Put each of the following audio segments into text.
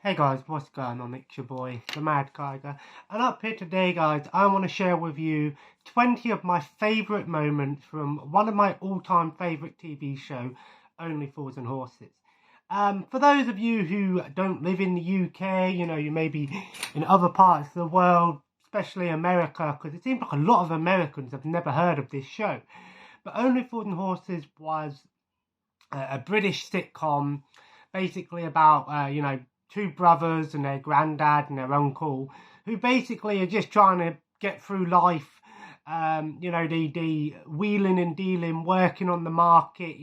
Hey guys, what's going on? It's your boy, the Mad Tiger. And up here today, guys, I want to share with you 20 of my favourite moments from one of my all-time favourite TV show, Only Fools and Horses. For those of you who don't live in the UK, you may be in other parts of the world, especially America, because it seems like a lot of Americans have never heard of this show. But Only Fools and Horses was a British sitcom, basically about, two brothers and their granddad and their uncle, who basically are just trying to get through life. The wheeling and dealing, working on the market,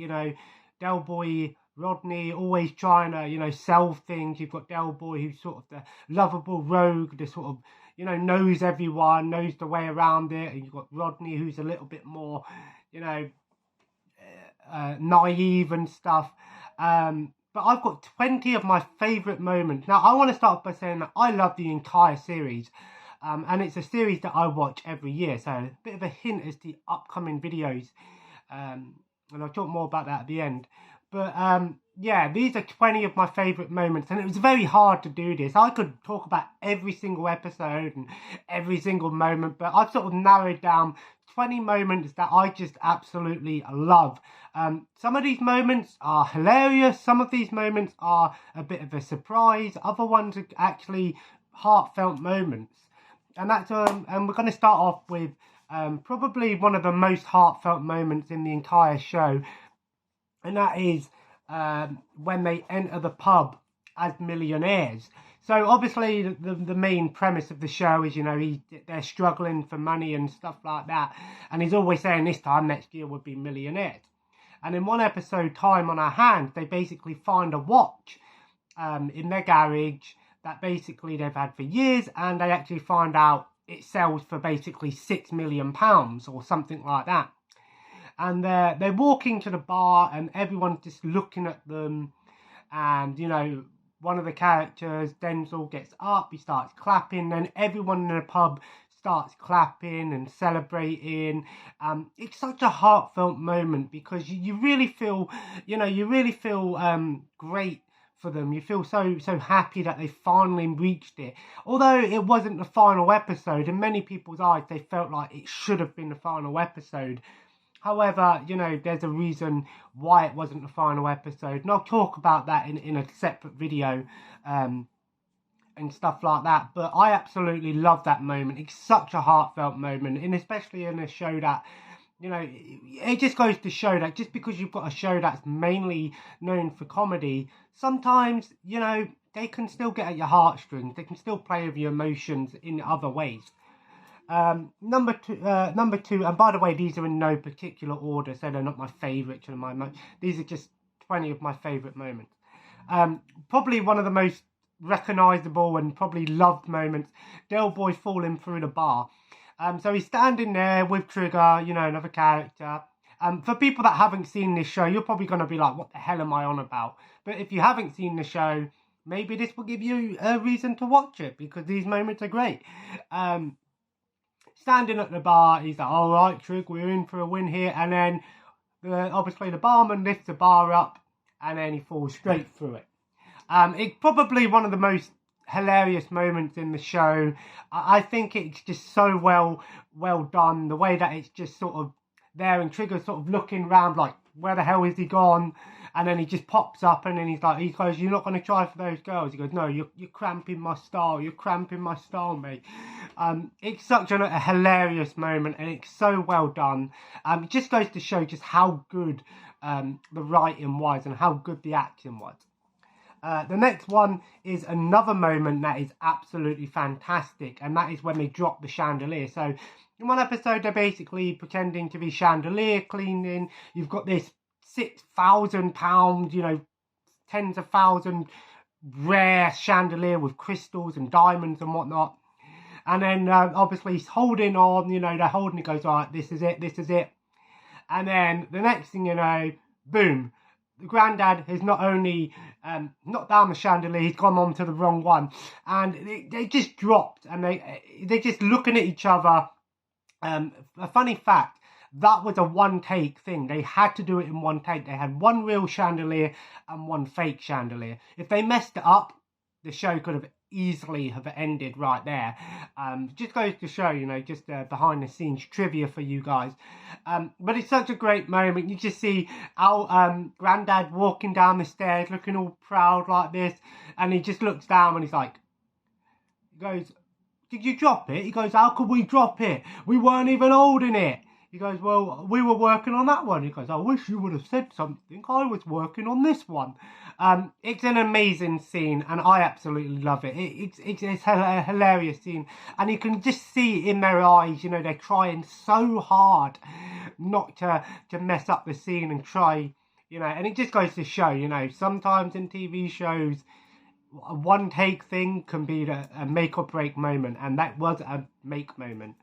Del Boy, Rodney, always trying to, sell things. You've got Del Boy, who's sort of the lovable rogue, the sort of, knows everyone, knows the way around it. And you've got Rodney, who's a little bit more, naive and stuff. But I've got 20 of my favourite moments. Now, I want to start off by saying that I love the entire series. And it's a series that I watch every year. So a bit of a hint as to the upcoming videos. And I'll talk more about that at the end. But yeah, these are 20 of my favourite moments. And it was very hard to do this. I could talk about every single episode and every single moment. But I've sort of narrowed down 20 moments that I just absolutely love. Some of these moments are hilarious. Some of these moments are a bit of a surprise. Other ones are actually heartfelt moments. And that's and we're going to start off with probably one of the most heartfelt moments in the entire show. And that is when they enter the pub as millionaires. So obviously the main premise of the show is, they're struggling for money and stuff like that. And he's always saying this time next year would be millionaires. And in one episode, Time on Our Hands, they basically find a watch in their garage that basically they've had for years. And they actually find out it sells for basically £6 million or something like that. And they're walking to the bar and everyone's just looking at them. And, one of the characters, Denzel, gets up, he starts clapping, then everyone in the pub starts clapping and celebrating. It's such a heartfelt moment because you really feel, great for them. You feel so happy that they finally reached it. Although it wasn't the final episode, in many people's eyes, they felt like it should have been the final episode. However, there's a reason why it wasn't the final episode. And I'll talk about that in a separate video and stuff like that. But I absolutely love that moment. It's such a heartfelt moment. And especially in a show that, it just goes to show that just because you've got a show that's mainly known for comedy, sometimes, they can still get at your heartstrings. They can still play with your emotions in other ways. Number two, and by the way, these are in no particular order, so they're not my favourites. These are just 20 of my favourite moments. Probably one of the most recognisable and probably loved moments, Del Boy falling through the bar. So he's standing there with Trigger, another character. For people that haven't seen this show, you're probably going to be like, what the hell am I on about? But if you haven't seen the show, maybe this will give you a reason to watch it, because these moments are great. Standing at the bar, he's like, all right, Trig, we're in for a win here. And then, obviously, the barman lifts the bar up, and then he falls straight through it. It's probably one of the most hilarious moments in the show. I think it's just so well done. The way that it's just sort of there, and Trigger's sort of looking around like, where the hell is he gone? And then he just pops up, and then he goes, you're not going to try for those girls? He goes, no, you're cramping my style. You're cramping my style, mate. It's such a hilarious moment, and it's so well done. It just goes to show just how good the writing was and how good the acting was. The next one is another moment that is absolutely fantastic, and that is when they drop the chandelier. So in one episode, they're basically pretending to be chandelier cleaning. You've got this £6,000, tens of thousands rare chandelier with crystals and diamonds and whatnot. And then obviously he's holding on, they're holding it, goes, all right, this is it. And then the next thing you know, boom, the granddad has not only knocked down the chandelier, he's gone on to the wrong one. And they just dropped, and they're just looking at each other. A funny fact, that was a one take thing. They had to do it in one take. They had one real chandelier and one fake chandelier. If they messed it up, the show could have easily have ended right there. Just goes to show, just behind the scenes trivia for you guys. But it's such a great moment. You just see our granddad walking down the stairs looking all proud like this, and he just looks down and he goes, "Did you drop it?" He goes, "How could we drop it? We weren't even holding it." He goes, "Well, we were working on that one." He goes, "I wish you would have said something. I was working on this one." It's an amazing scene, and I absolutely love it. It's a hilarious scene, and you can just see in their eyes, they're trying so hard not to mess up the scene and try, and it just goes to show, sometimes in TV shows, a one take thing can be a make or break moment, and that was a make moment.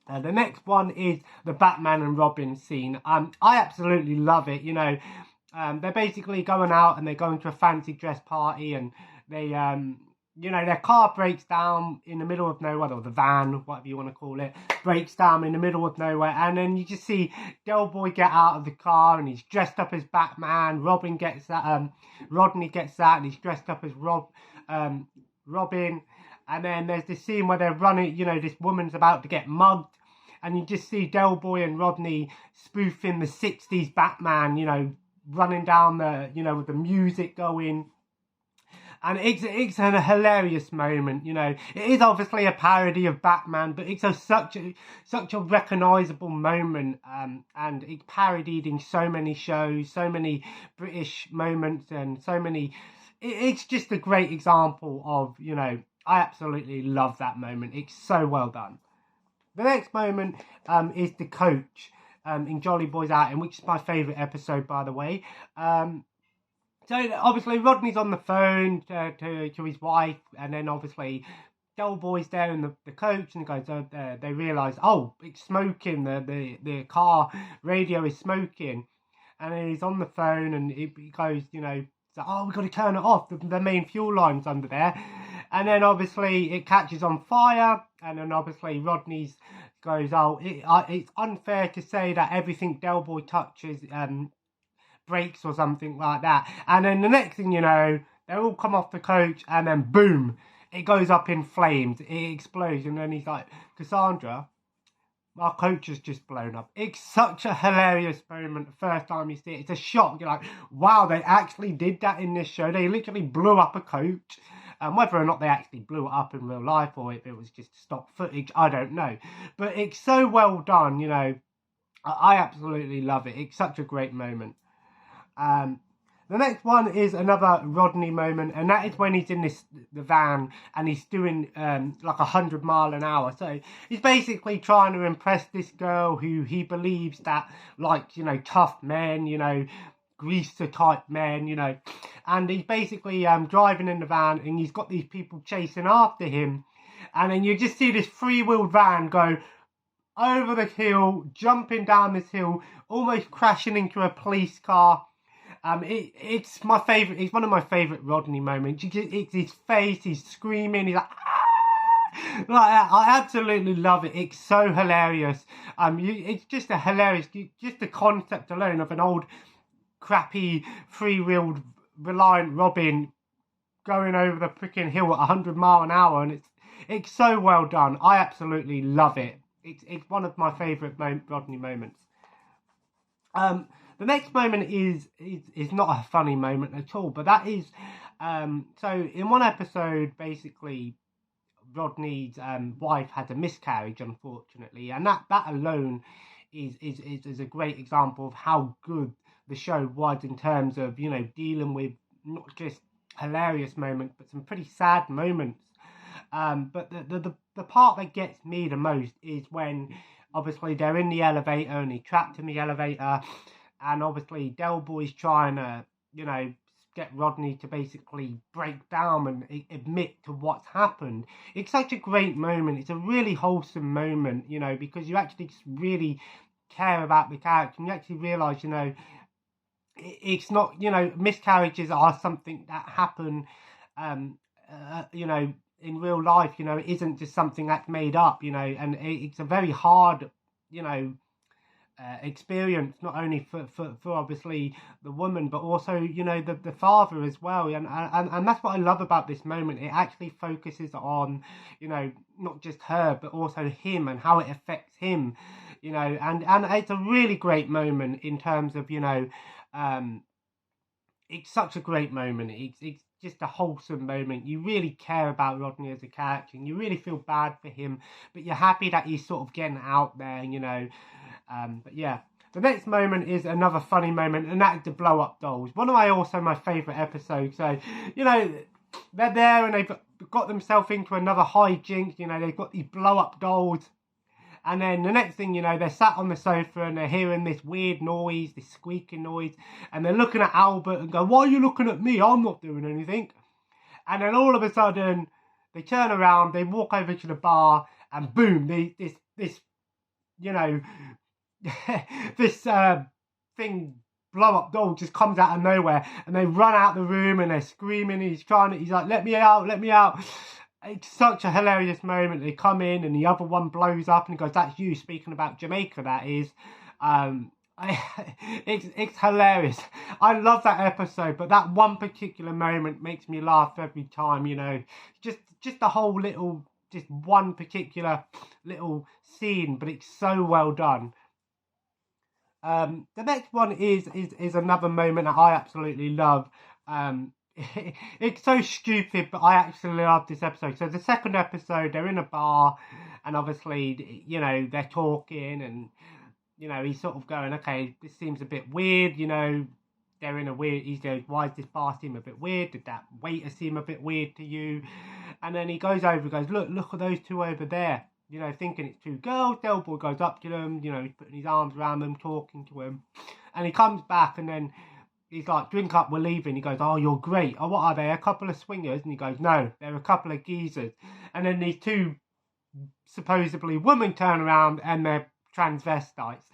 The next one is the Batman and Robin scene. I absolutely love it. They're basically going out and they're going to a fancy dress party, and they, their car breaks down in the middle of nowhere, or the van, whatever you want to call it, breaks down in the middle of nowhere, and then you just see Del Boy get out of the car, and he's dressed up as Batman. Rodney gets that, and he's dressed up as Robin. And then there's this scene where they're running, this woman's about to get mugged, and you just see Del Boy and Rodney spoofing the 60s Batman, running down the, with the music going. And it's a hilarious moment, It is obviously a parody of Batman, but it's such a recognisable moment, and it's parodied in so many shows, so many British moments, and so many. It's just a great example of, I absolutely love that moment. It's so well done. The next moment is the coach in Jolly Boys Outing, which is my favourite episode, by the way. So obviously Rodney's on the phone to his wife, and then obviously Del Boy's there in the coach, and they realise, oh, it's smoking. The car radio is smoking, and then he's on the phone, and he goes, oh, we've got to turn it off. The main fuel line's under there. And then obviously it catches on fire. And then obviously Rodney's goes, oh, it's unfair to say that everything Del Boy touches breaks or something like that. And then the next thing you know, they all come off the coach, and then boom, it goes up in flames. It explodes. And then he's like, Cassandra, our coach has just blown up. It's such a hilarious moment the first time you see it. It's a shock. You're like, wow, they actually did that in this show. They literally blew up a coach. Whether or not they actually blew it up in real life, or if it was just stock footage, I don't know. But it's so well done, I absolutely love it. It's such a great moment. The next one is another Rodney moment, and that is when he's in the van and he's doing like 100 miles an hour. So he's basically trying to impress this girl who he believes that likes, tough men, greaser type men, and he's basically driving in the van, and he's got these people chasing after him, and then you just see this three-wheeled van go over the hill, jumping down this hill, almost crashing into a police car. It's my favourite. It's one of my favourite Rodney moments. It's his face. He's screaming. He's like, ah! Like that. I absolutely love it. It's so hilarious. It's just a hilarious. Just the concept alone of an old, crappy, three-wheeled, reliant Robin going over the freaking hill at 100 miles an hour, and it's so well done. I absolutely love it. It's one of my favourite Rodney moments. The next moment is not a funny moment at all, but that is, so in one episode, basically, Rodney's wife had a miscarriage, unfortunately, and that alone is a great example of how good the show was in terms of, dealing with not just hilarious moments, but some pretty sad moments. But the part that gets me the most is when, obviously, they're in the elevator and he's trapped in the elevator. And obviously, Del Boy's trying to, get Rodney to basically break down and admit to what's happened. It's such a great moment. It's a really wholesome moment, because you actually just really care about the character. And you actually realise, it's not, miscarriages are something that happen, in real life. It isn't just something that's made up, and it's a very hard, experience, not only for obviously the woman, but also, you know, the father as well. And that's what I love about this moment. It actually focuses on, you know, not just her, but also him and how it affects him, you know, and it's a really great moment in terms of, you know, it's such a great moment. It's just a wholesome moment. You really care about Rodney as a character, and you really feel bad for him, but you're happy that he's sort of getting out there, you know. But yeah, the next moment is another funny moment, and that's the blow up dolls. One of my favourite episodes. So, you know, they're there and they've got themselves into another hijink. You know, they've got these blow up dolls. And then the next thing you know, they're sat on the sofa and they're hearing this weird noise, this squeaking noise. And they're looking at Albert and go, "Why are you looking at me? I'm not doing anything." And then all of a sudden, they turn around, they walk over to the bar, and boom, this you know, this thing, blow up doll, just comes out of nowhere. And they run out the room and they're screaming. He's like, "Let me out, let me out." It's such a hilarious moment. They come in and the other one blows up and he goes, "That's you," speaking about Jamaica, that is. It's hilarious. I love that episode, but that one particular moment makes me laugh every time, you know. Just the whole little, just one particular little scene, but it's so well done. The next one is another moment that I absolutely love. It's so stupid, but I actually love this episode. So the second episode, they're in a bar, and obviously, you know, they're talking, and, you know, he's sort of going, "Okay, this seems a bit weird," you know, they're in a weird, he goes, "Why does this bar seem a bit weird? Did that waiter seem a bit weird to you?" And then he goes over and goes, look at those two over there, you know, thinking it's two girls. Del Boy goes up to them, you know, he's putting his arms around them, talking to him, and he comes back, and then he's like, "Drink up, we're leaving." He goes, "Oh, you're great. Oh, what are they, a couple of swingers?" And he goes, "No, they're a couple of geezers." And then these two supposedly women turn around and they're transvestites.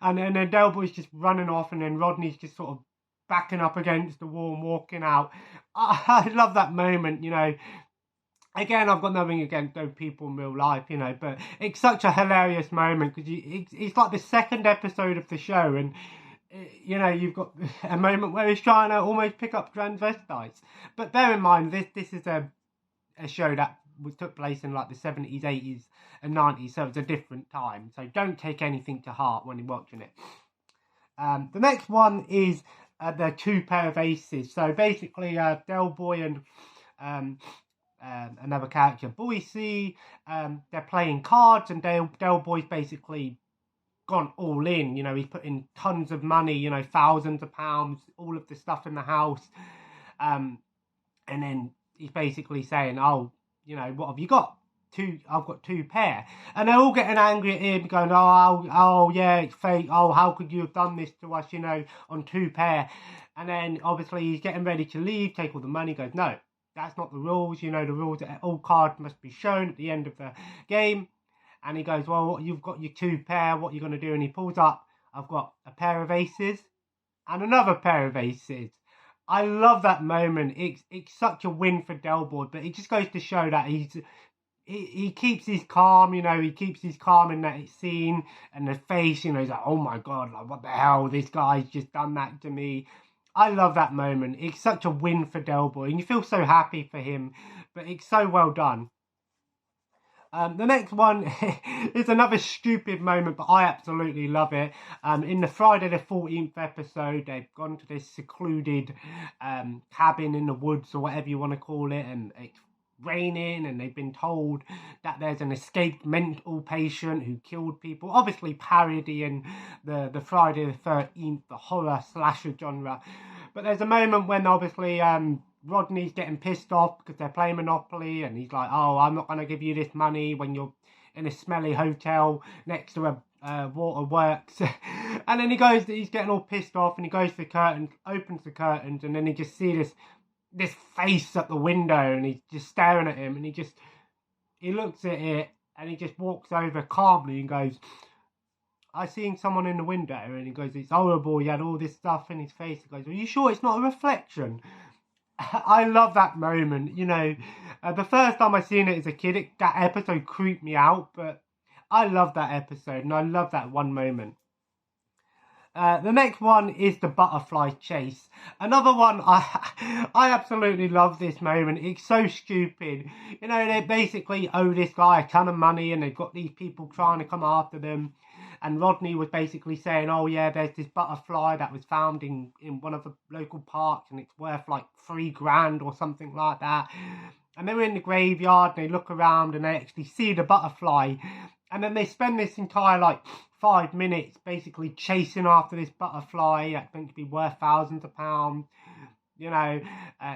And then Del Boy's just running off, and then Rodney's just sort of backing up against the wall and walking out. I love that moment, you know. Again, I've got nothing against those people in real life, you know, but it's such a hilarious moment because it's like the second episode of the show, and you know, you've got a moment where he's trying to almost pick up transvestites. But bear in mind, this is a show that took place in like the 70s, 80s and 90s, so it's a different time. So don't take anything to heart when you're watching it. The next one is the two pair of aces. So basically, Del Boy and another character, Boise, they're playing cards, and Del Boy's basically gone all in, you know, he's put in tons of money, you know, thousands of pounds, all of the stuff in the house, and then he's basically saying, "Oh, you know, what have you got?" "I've got two pair." And they're all getting angry at him, going, oh yeah, it's fake. "Oh, how could you have done this to us, you know, on two pair?" And then obviously he's getting ready to leave, take all the money, goes, "No, that's not the rules, you know, the rules that all cards must be shown at the end of the game." And he goes, "Well, you've got your two pair, what are you going to do?" And he pulls up, "I've got a pair of aces and another pair of aces." I love that moment. It's such a win for Del Boy, but it just goes to show that he keeps his calm, you know, he keeps his calm in that scene, and the face, you know, he's like, "Oh my God, like, what the hell, this guy's just done that to me." I love that moment. It's such a win for Del Boy, and you feel so happy for him, but it's so well done. The next one is another stupid moment, but I absolutely love it. In the Friday the 14th episode, they've gone to this secluded cabin in the woods, or whatever you want to call it, and it's raining, and they've been told that there's an escaped mental patient who killed people, obviously parodying the Friday the 13th, the horror slasher genre. But there's a moment when obviously Rodney's getting pissed off because they're playing Monopoly, and he's like, "Oh, I'm not going to give you this money when you're in a smelly hotel next to a waterworks." And then he's getting all pissed off, and he goes to the curtains, opens the curtains, and then he just sees this face at the window, and he's just staring at him, and he looks at it, and he just walks over calmly and goes, "I seen someone in the window," and he goes, "It's horrible, he had all this stuff in his face." He goes, "Are you sure it's not a reflection?" I love that moment, you know. The first time I seen it as a kid, that episode creeped me out, but I love that episode, and I love that one moment. The next one is the butterfly chase. Another one, I absolutely love this moment. It's so stupid. You know, they basically owe this guy a ton of money and they've got these people trying to come after them. And Rodney was basically saying, oh yeah, there's this butterfly that was found in one of the local parks and it's worth like $3,000 or something like that. And they were in the graveyard and they look around and they actually see the butterfly. And then they spend this entire like 5 minutes basically chasing after this butterfly that's meant to be worth thousands of pounds. You know,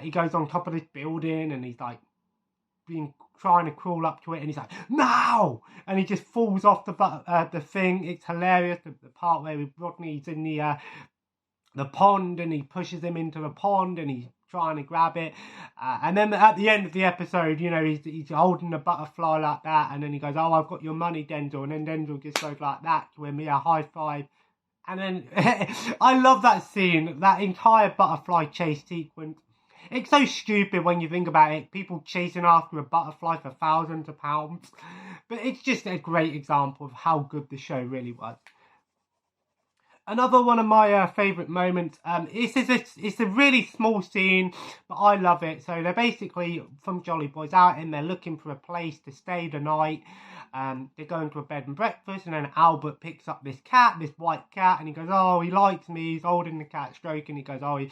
he goes on top of this building and he's like trying to crawl up to it and he's like, no! And he just falls off the thing. It's hilarious. The part where Rodney's in the pond and he pushes him into the pond and he's trying to grab it, and then at the end of the episode, you know, he's holding the butterfly like that, and then he goes, oh, I've got your money, Denzel, and then Denzel just goes like that to him, yeah, high five. And then I love that scene, that entire butterfly chase sequence. It's so stupid when you think about it, people chasing after a butterfly for thousands of pounds, but it's just a great example of how good the show really was. Another one of my favourite moments, it's a really small scene, but I love it. So they're basically, from Jolly Boys out, and they're looking for a place to stay the night. They're going to a bed and breakfast, and then Albert picks up this cat, this white cat, and he goes, oh, he likes me. He's holding the cat, stroking. He goes, oh, he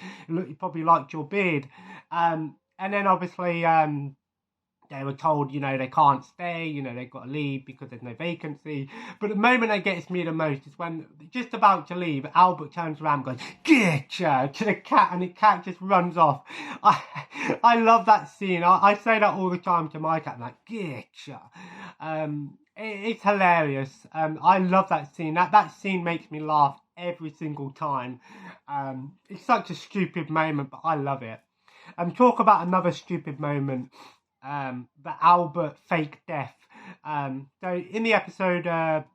probably liked your beard. And then obviously they were told, you know, they can't stay, you know, they've got to leave because there's no vacancy. But the moment that gets me the most is when, just about to leave, Albert turns around and goes, getcha, to the cat, and the cat just runs off. I love that scene. I say that all the time to my cat, I'm like, getcha. It's hilarious. I love that scene. That scene makes me laugh every single time. It's such a stupid moment, but I love it. Talk about another stupid moment. The Albert fake death. So in the episode The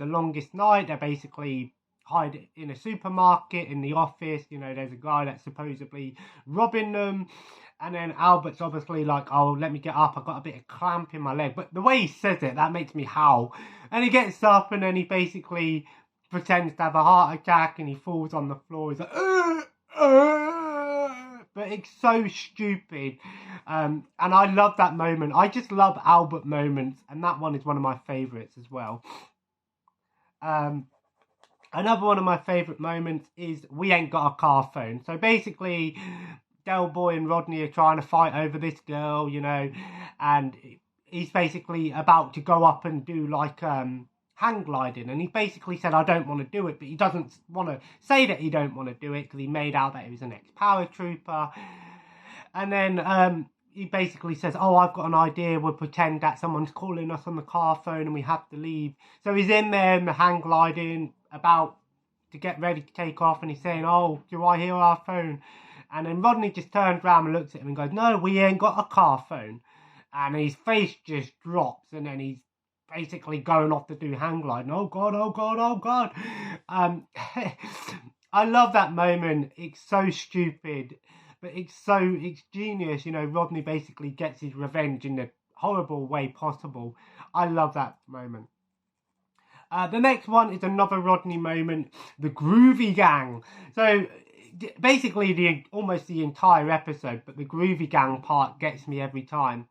Longest Night, they're basically hide in a supermarket, in the office, you know, there's a guy that's supposedly robbing them, and then Albert's obviously like, oh, let me get up, I've got a bit of cramp in my leg, but the way he says it, that makes me howl. And he gets up and then he basically pretends to have a heart attack and he falls on the floor, he's like, but it's so stupid, and I love that moment. I just love Albert moments, and that one is one of my favourites as well. Another one of my favourite moments is We Ain't Got a Car Phone. So basically, Del Boy and Rodney are trying to fight over this girl, you know, and he's basically about to go up and do like hang gliding, and he basically said, I don't want to do it, but he doesn't want to say that he don't want to do it because he made out that he was an ex-paratrooper. And then he basically says, oh, I've got an idea, we'll pretend that someone's calling us on the car phone and we have to leave. So he's in there in the hang gliding, about to get ready to take off, and he's saying, oh, do I hear our phone? And then Rodney just turns around and looks at him and goes, no, we ain't got a car phone. And his face just drops, and then he's basically going off to do hang gliding. Oh god, oh god, oh god. I love that moment. It's so stupid, but it's genius. You know, Rodney basically gets his revenge in the horrible way possible. I love that moment. The next one is another Rodney moment, the Groovy Gang. So basically almost the entire episode, but the Groovy Gang part gets me every time.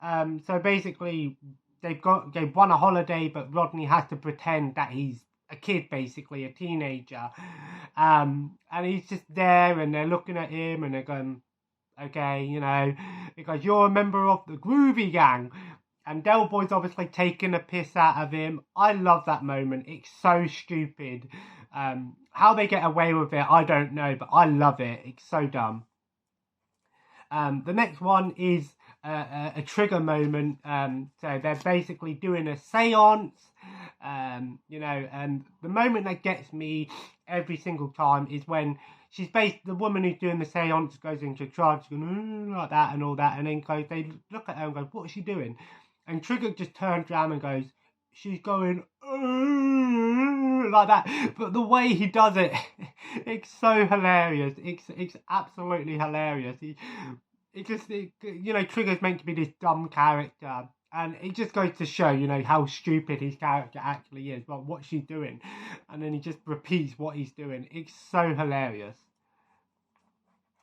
So basically, they've won a holiday, but Rodney has to pretend that he's a kid, basically a teenager, and he's just there, and they're looking at him, and they're going, okay, you know, because you're a member of the Groovy Gang, and Del Boy's obviously taking a piss out of him. I love that moment. It's so stupid. How they get away with it, I don't know, but I love it. It's so dumb. The next one is a trigger moment. So they're basically doing a seance, you know, and the moment that gets me every single time is when the woman who's doing the seance goes into trance, going like that and all that, and then they look at her and go, what is she doing? And Trigger just turns around and goes, she's going like that. But the way he does it, it's so hilarious. It's absolutely hilarious. You know, Trigger's meant to be this dumb character, And it just goes to show, you know, how stupid his character actually is. Well, what's she doing? And then he just repeats what he's doing. It's so hilarious.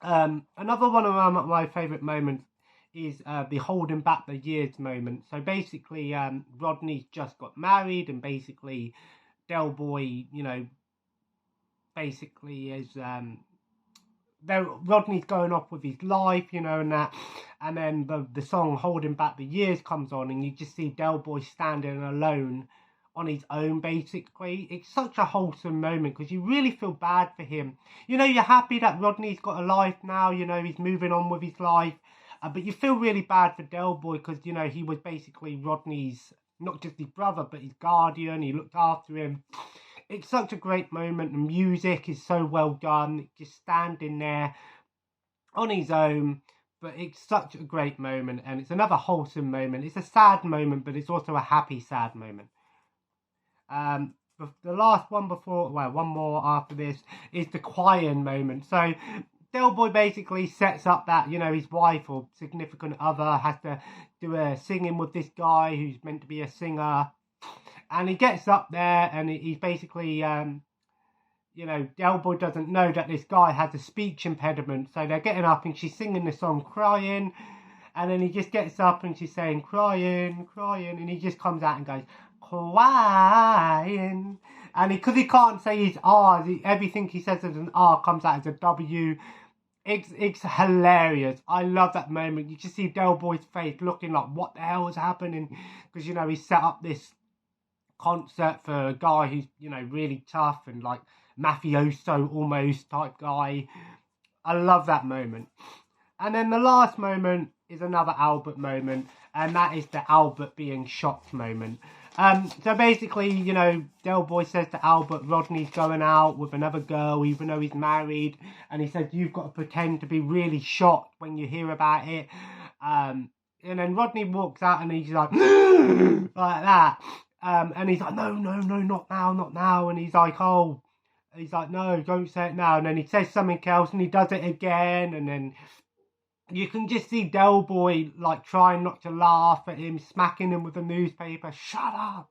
Another one of my favourite moments is the holding back the years moment. So basically, Rodney's just got married, and basically, Del Boy, you know, basically is Rodney's going off with his life, you know, and that, and then the song "Holding Back the Years" comes on, and you just see Del Boy standing alone on his own. Basically, it's such a wholesome moment because you really feel bad for him. You know, you're happy that Rodney's got a life now. You know, he's moving on with his life, but you feel really bad for Del Boy because, you know, he was basically Rodney's, not just his brother, but his guardian. He looked after him. It's such a great moment. The music is so well done. Just standing there on his own. But it's such a great moment. And it's another wholesome moment. It's a sad moment, but it's also a happy, sad moment. The last one before, well, one more after this, is the crying moment. So Del Boy basically sets up that, you know, his wife or significant other has to do a singing with this guy who's meant to be a singer. And he gets up there and he's basically, you know, Del Boy doesn't know that this guy has a speech impediment. So they're getting up and she's singing the song Crying. And then he just gets up and she's saying crying, crying. And he just comes out and goes, crying. And because he can't say his R's, everything he says as an R comes out as a W. It's hilarious. I love that moment. You just see Del Boy's face looking like, what the hell is happening? Because, you know, he set up this concert for a guy who's, you know, really tough and like mafioso almost type guy. I love that moment. And then the last moment is another Albert moment, and that is the Albert being shocked moment. So basically, you know, Del Boy says to Albert, Rodney's going out with another girl, even though he's married, and he says, you've got to pretend to be really shocked when you hear about it. And then Rodney walks out and he's like, like that. And he's like, no, not now, not now. And he's like, no, don't say it now. And then he says something else and he does it again. And then you can just see Del Boy like trying not to laugh at him, smacking him with a newspaper. Shut up.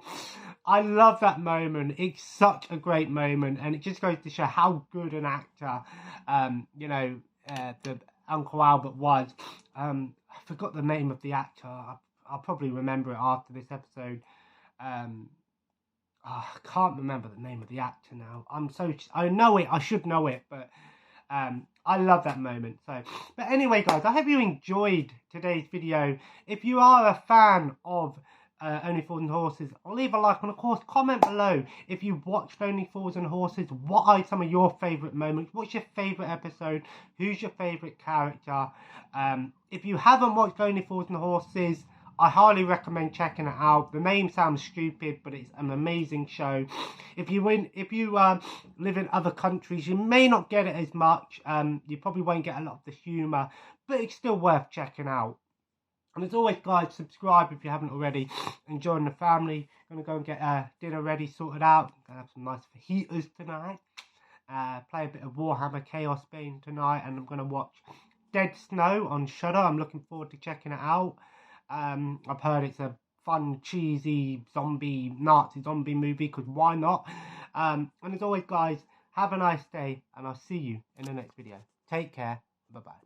I love that moment. It's such a great moment. And it just goes to show how good an actor, you know, the Uncle Albert was. I forgot the name of the actor. I'll probably remember it after this episode. I can't remember the name of the actor now. I know it. I should know it, but I love that moment. So, but anyway, guys, I hope you enjoyed today's video. If you are a fan of Only Fools and Horses, leave a like, and of course, comment below if you've watched Only Fools and Horses. What are some of your favourite moments? What's your favourite episode? Who's your favourite character? If you haven't watched Only Fools and Horses, I highly recommend checking it out. The name sounds stupid, but it's an amazing show. If you live in other countries, you may not get it as much. You probably won't get a lot of the humour, but it's still worth checking out. And as always, guys, subscribe if you haven't already, and join the family. I'm going to go and get dinner ready, sorted out. I'm going to have some nice fajitas tonight. Play a bit of Warhammer Chaos Bane tonight, and I'm going to watch Dead Snow on Shudder. I'm looking forward to checking it out. I've heard it's a fun, cheesy Nazi zombie movie, because why not? And as always, guys, have a nice day, and I'll see you in the next video. Take care. Bye-bye.